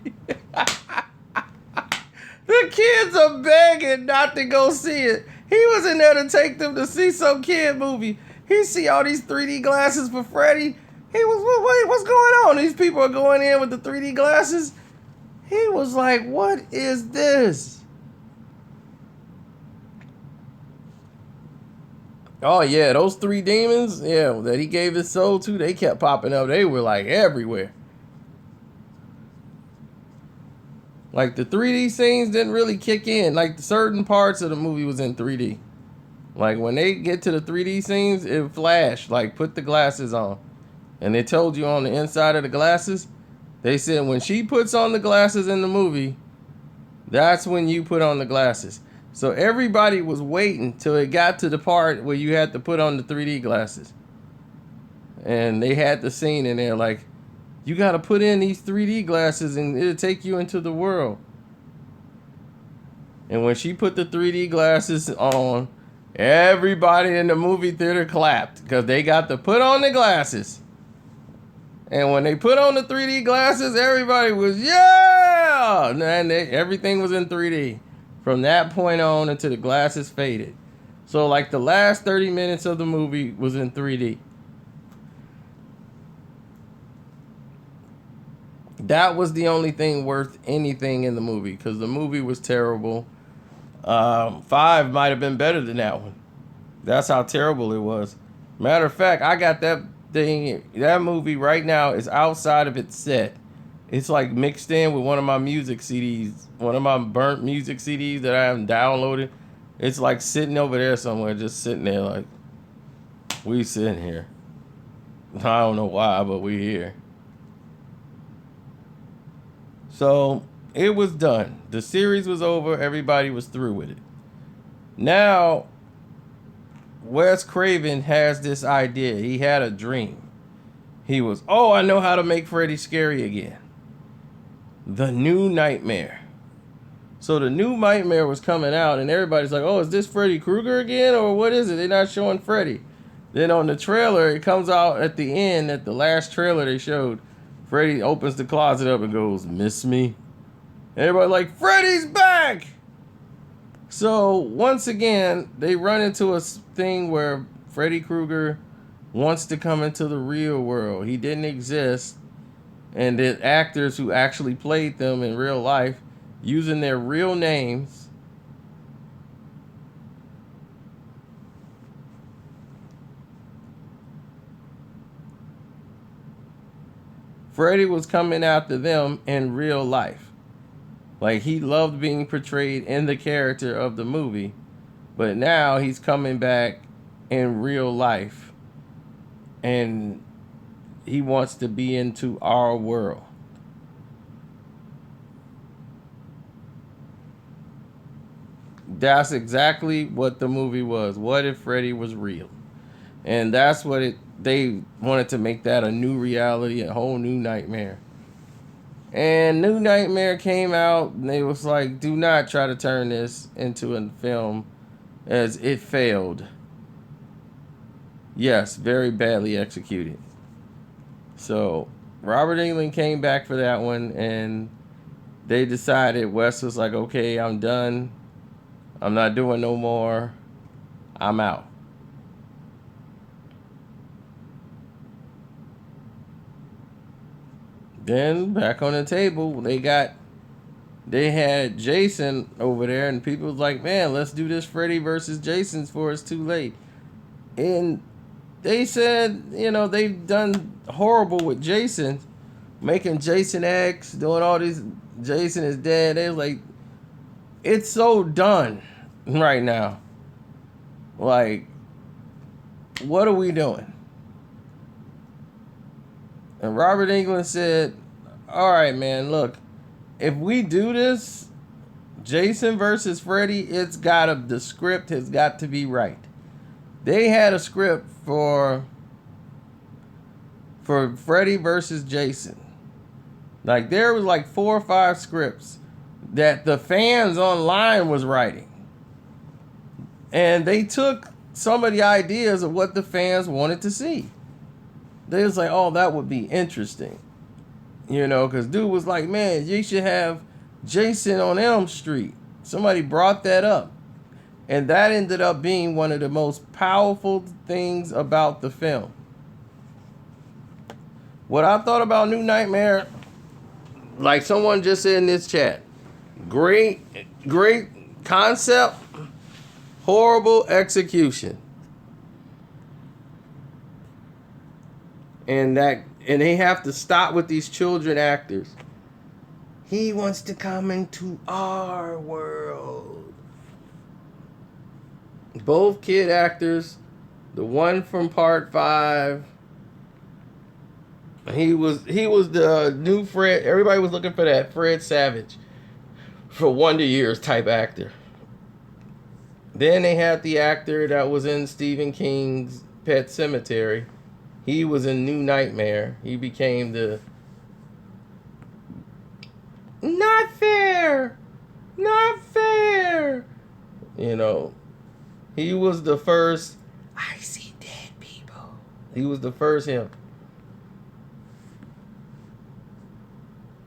The kids are begging not to go see it. He was in there to take them to see some kid movie. He see all these 3D glasses for Freddy. He was, wait, what's going on? These people are going in with the 3D glasses. He was like, what is this? Oh, yeah, those 3 demons, yeah, that he gave his soul to, they kept popping up. They were, like, everywhere. Like, the 3D scenes didn't really kick in. Like, certain parts of the movie was in 3D. Like, when they get to the 3D scenes, it flashed. Like, put the glasses on. And they told you on the inside of the glasses, they said when she puts on the glasses in the movie, that's when you put on the glasses. So everybody was waiting till it got to the part where you had to put on the 3D glasses. And they had the scene in there like, you got to put in these 3D glasses and it'll take you into the world. And when she put the 3D glasses on, everybody in the movie theater clapped because they got to put on the glasses. And when they put on the 3D glasses, everybody was, yeah! And everything was in 3D. From that point on until the glasses faded. So like the last 30 minutes of the movie was in 3D. That was the only thing worth anything in the movie because the movie was terrible. 5 might have been better than that one. That's how terrible it was. Matter of fact, I got that thing. That movie right now is outside of its set. It's like mixed in with one of my music CDs, one of my burnt music CDs that I haven't downloaded. It's like sitting over there somewhere, just sitting there like, we sitting here. I don't know why, but we here. So it was done. The series was over. Everybody was through with it. Now, Wes Craven has this idea. He had a dream. He was, oh, I know how to make Freddy scary again. The New Nightmare. So the New Nightmare was coming out, and everybody's like, oh, is this Freddy Krueger again? Or what is it? They're not showing Freddy. Then on the trailer, it comes out at the end, at the last trailer they showed, Freddy opens the closet up and goes, miss me? Everybody like, Freddy's back! So once again, they run into a thing where Freddy Krueger wants to come into the real world. He didn't exist. And the actors who actually played them in real life, using their real names, Freddy was coming after them in real life. Like, he loved being portrayed in the character of the movie, but now he's coming back in real life, and he wants to be into our world. That's exactly what the movie was. What if Freddy was real? And that's what they wanted to make that a new reality, a whole new nightmare. And New Nightmare came out, and they was like, do not try to turn this into a film, as it failed. Yes, very badly executed. So Robert Englund came back for that one, and they decided, Wes was like, okay, I'm done. I'm not doing no more. I'm out. Then back on the table, they had Jason over there, and people was like, man, let's do this Freddy versus Jason before it's too late. And they said, they've done horrible with Jason, making Jason X, doing all these, Jason is dead. They was like, it's so done right now. Like, what are we doing? And Robert Englund said, all right, man, look, if we do this, Jason versus Freddy, the script has got to be right. They had a script for Freddy versus Jason. Like, there was like 4 or 5 scripts that the fans online was writing. And they took some of the ideas of what the fans wanted to see. They was like, oh, that would be interesting. Because dude was like, man, you should have Jason on Elm Street. Somebody brought that up. And that ended up being one of the most powerful things about the film. What I thought about New Nightmare, like someone just said in this chat, great concept, horrible execution. And they have to stop with these children actors. He wants to come into our world. Both kid actors, the one from part 5, he was the new Fred. Everybody was looking for that Fred Savage for Wonder Years type actor. Then they had the actor that was in Stephen King's Pet Sematary. He was in New Nightmare. He became the not fair. He was the first. I see dead people. He was the first him.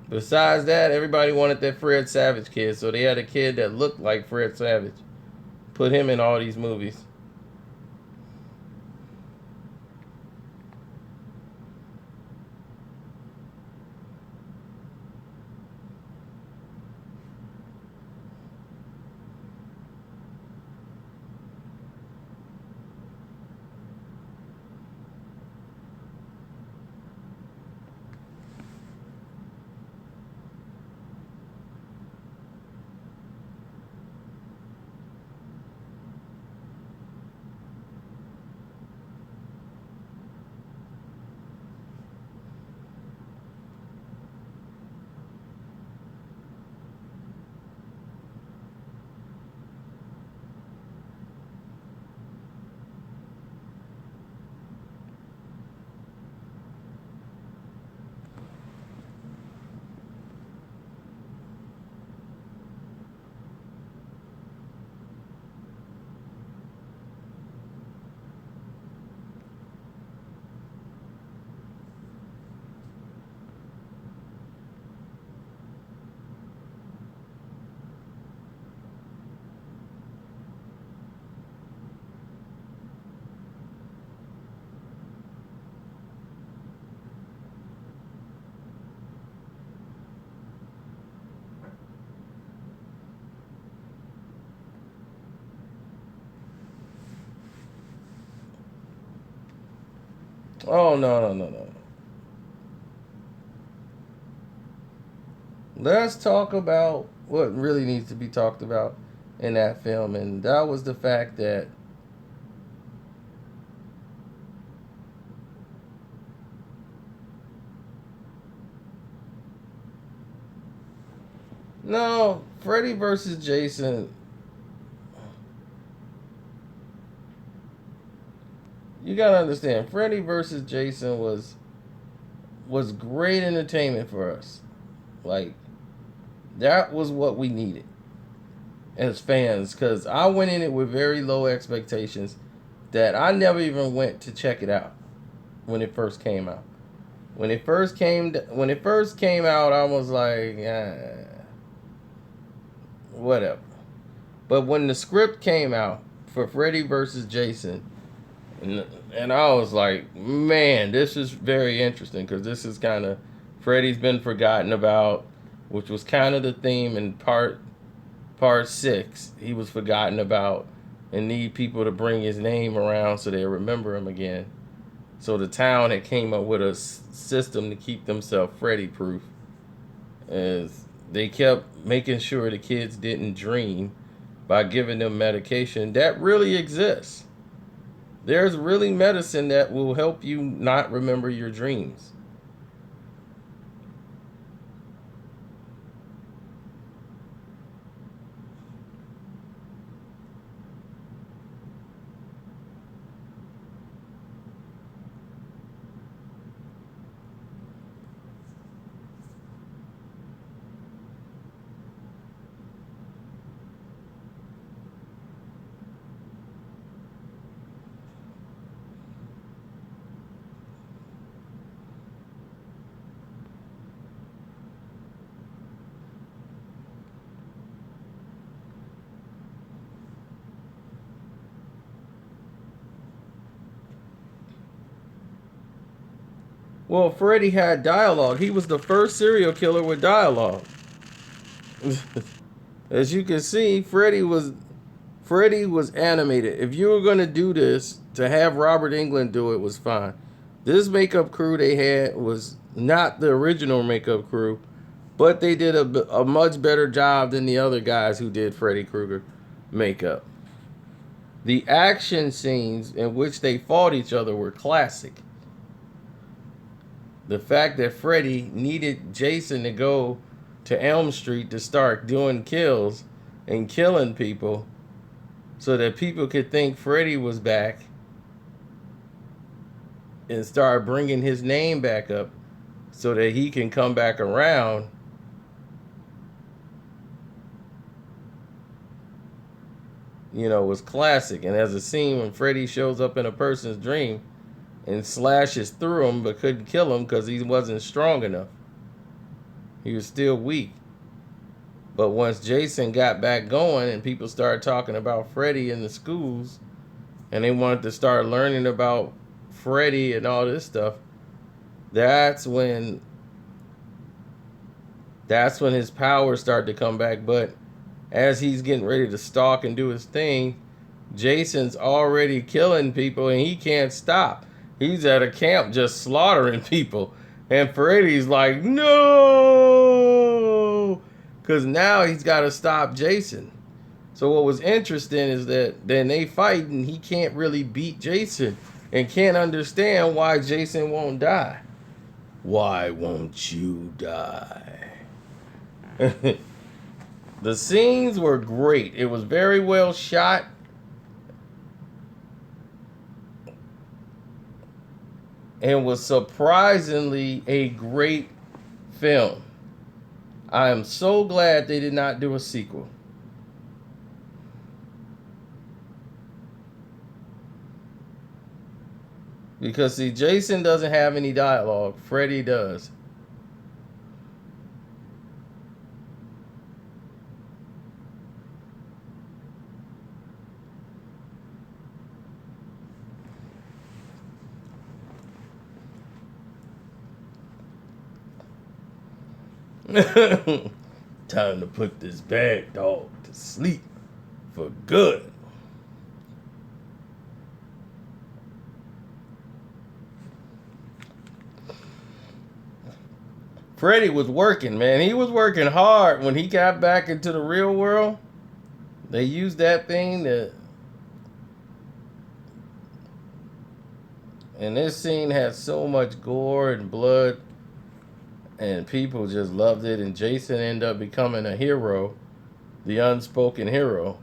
Besides that, everybody wanted that Fred Savage kid, so they had a kid that looked like Fred Savage. Put him in all these movies. Oh, no, no, no, no. Let's talk about what really needs to be talked about in that film, and that was the fact that no, Freddy versus Jason. You gotta understand, Freddy versus Jason was great entertainment for us. Like that was what we needed as fans, because I went in it with very low expectations that I never even went to check it out when it first came out. When it first came out, I was like, whatever. But when the script came out for Freddy versus Jason, and I was like, man, this is very interesting because this is kind of Freddy's been forgotten about, which was kind of the theme in part 6. He was forgotten about and need people to bring his name around so they remember him again. So the town had came up with a system to keep themselves Freddy proof, as they kept making sure the kids didn't dream by giving them medication that really exists. There's really medicine that will help you not remember your dreams. Well, Freddy had dialogue. He was the first serial killer with dialogue. As you can see, Freddy was animated. If you were gonna do this, to have Robert Englund do it was fine. This makeup crew they had was not the original makeup crew, but they did a much better job than the other guys who did Freddy Krueger makeup. The action scenes in which they fought each other were classic. The fact that Freddy needed Jason to go to Elm Street to start doing kills and killing people so that people could think Freddy was back and start bringing his name back up so that he can come back around. Was classic. And as a scene when Freddy shows up in a person's dream and slashes through him but couldn't kill him because he wasn't strong enough. He was still weak. But once Jason got back going and people started talking about Freddy in the schools and they wanted to start learning about Freddy and all this stuff, that's when his powers start to come back. But as he's getting ready to stalk and do his thing, Jason's already killing people and he can't stop. He's at a camp just slaughtering people. And Freddy's like, no! Because now he's got to stop Jason. So what was interesting is that then they fight and he can't really beat Jason and can't understand why Jason won't die. Why won't you die? The scenes were great. It was very well shot. And was surprisingly a great film. I am so glad they did not do a sequel. Because, see, Jason doesn't have any dialogue. Freddy does. Time to put this bad dog to sleep for good. Freddy was working, man. He was working hard when he got back into the real world. They used that thing to. And this scene had so much gore and blood, and people just loved it. And Jason ended up becoming a hero, the unspoken hero.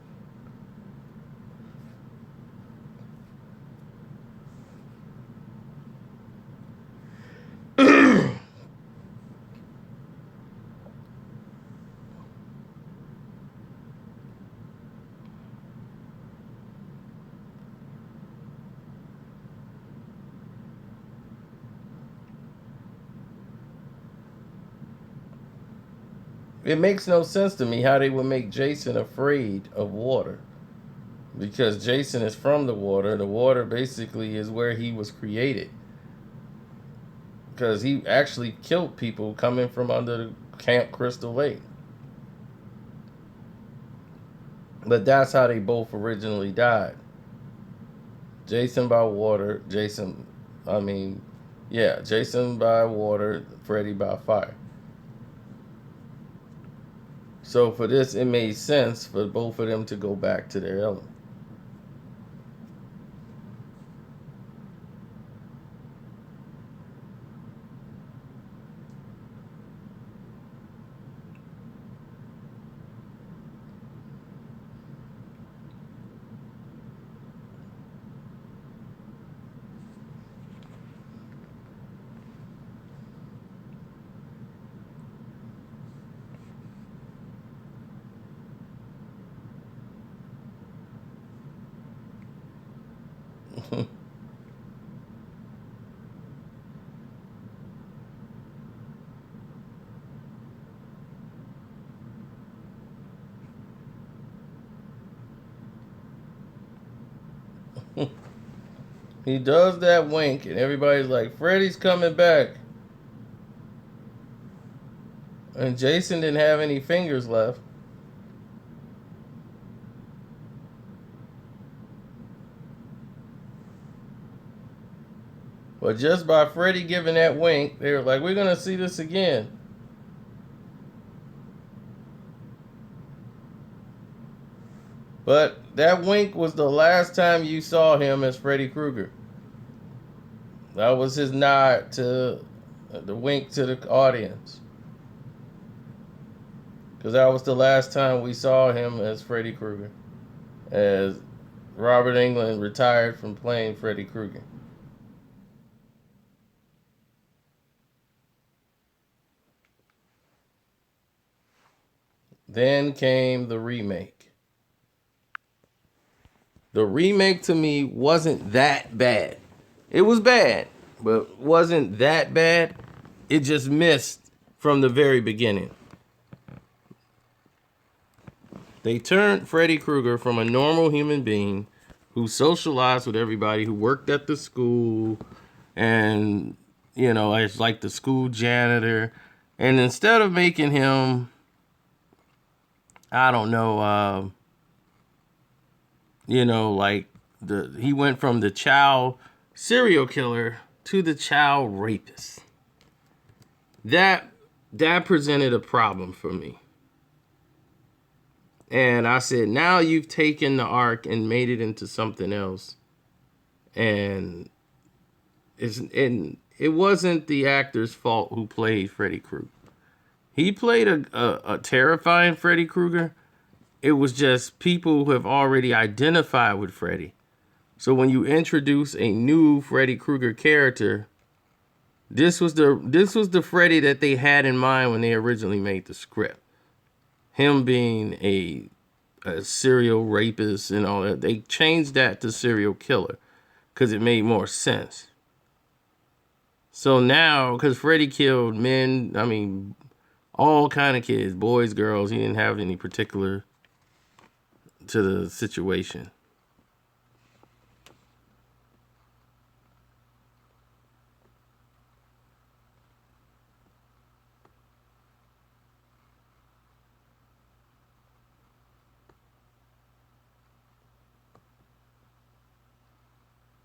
It makes no sense to me how they would make Jason afraid of water. Because Jason is from the water. The water basically is where he was created. Because he actually killed people coming from under the Camp Crystal Lake. But that's how they both originally died. Jason by water, Jason by water, Freddy by fire. So for this, it made sense for both of them to go back to their element. He does that wink, and everybody's like, Freddy's coming back. And Jason didn't have any fingers left. But just by Freddy giving that wink, they were like, we're going to see this again. But that wink was the last time you saw him as Freddy Krueger. That was his nod to the wink to the audience. Because that was the last time we saw him as Freddy Krueger. As Robert Englund retired from playing Freddy Krueger. Then came the remake. The remake to me wasn't that bad. It was bad, but wasn't that bad. It just missed from the very beginning. They turned Freddy Krueger from a normal human being who socialized with everybody, who worked at the school, and, it's like the school janitor. And instead of making him, I don't know, he went from the child serial killer to the child rapist. That presented a problem for me. And I said, now you've taken the arc and made it into something else. And it wasn't the actor's fault who played Freddy Krueger. He played a terrifying Freddy Krueger. It was just people who have already identified with Freddy. So when you introduce a new Freddy Krueger character, this was the Freddy that they had in mind when they originally made the script. Him being a serial rapist and all that. They changed that to serial killer because it made more sense. So now, because Freddy killed men, all kind of kids, boys, girls, he didn't have any particular to the situation.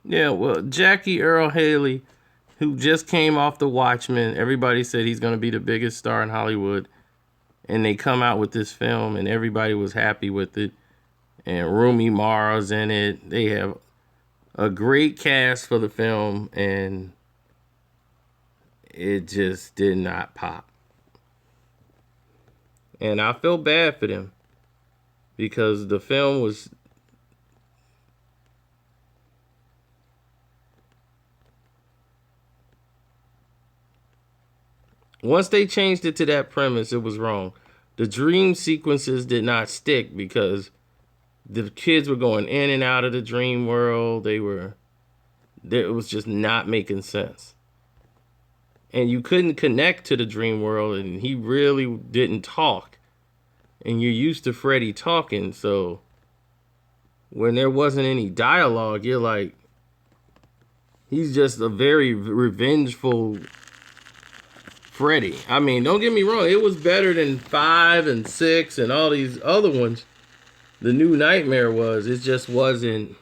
Yeah, well, Jackie Earl Haley who just came off The Watchmen. Everybody said he's going to be the biggest star in Hollywood. And they come out with this film, and everybody was happy with it. And Rooney Mara's in it. They have a great cast for the film, and it just did not pop. And I feel bad for them because the film was... Once they changed it to that premise, it was wrong. The dream sequences did not stick because the kids were going in and out of the dream world. It was just not making sense. And you couldn't connect to the dream world, and he really didn't talk. And you're used to Freddy talking, so when there wasn't any dialogue, you're like, he's just a very revengeful Freddy. I mean, don't get me wrong, it was better than 5 and 6 and all these other ones. The New Nightmare was. It just wasn't.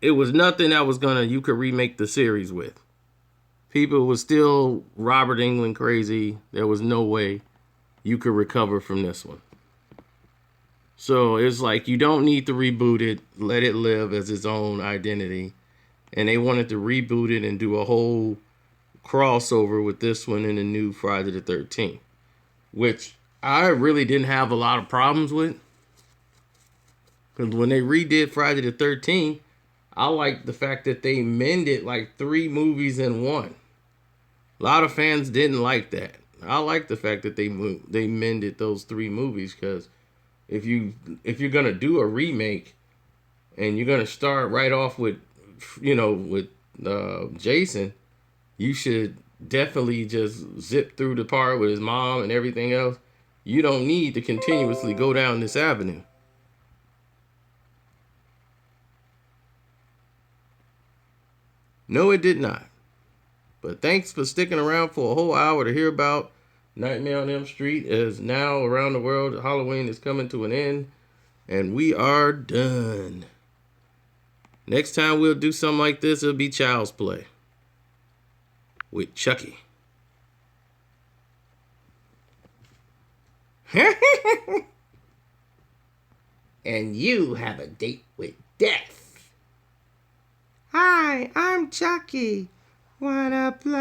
It was nothing that you could remake the series with. People were still Robert Englund crazy. There was no way you could recover from this one. So it's like you don't need to reboot it. Let it live as its own identity. And they wanted to reboot it and do a whole crossover with this one and the new Friday the 13th. Which I really didn't have a lot of problems with. Because when they redid Friday the 13th, I liked the fact that they mended like 3 movies in one. A lot of fans didn't like that. I like the fact that they mended those 3 movies because if you're gonna do a remake and you're gonna start right off with Jason, you should definitely just zip through the part with his mom and everything else. You don't need to continuously go down this avenue. No, it did not. But thanks for sticking around for a whole hour to hear about Nightmare on Elm Street. As now around the world, Halloween is coming to an end. And we are done. Next time we'll do something like this, it'll be Child's Play. With Chucky. And you have a date with death. Hi, I'm Chucky. Wanna play?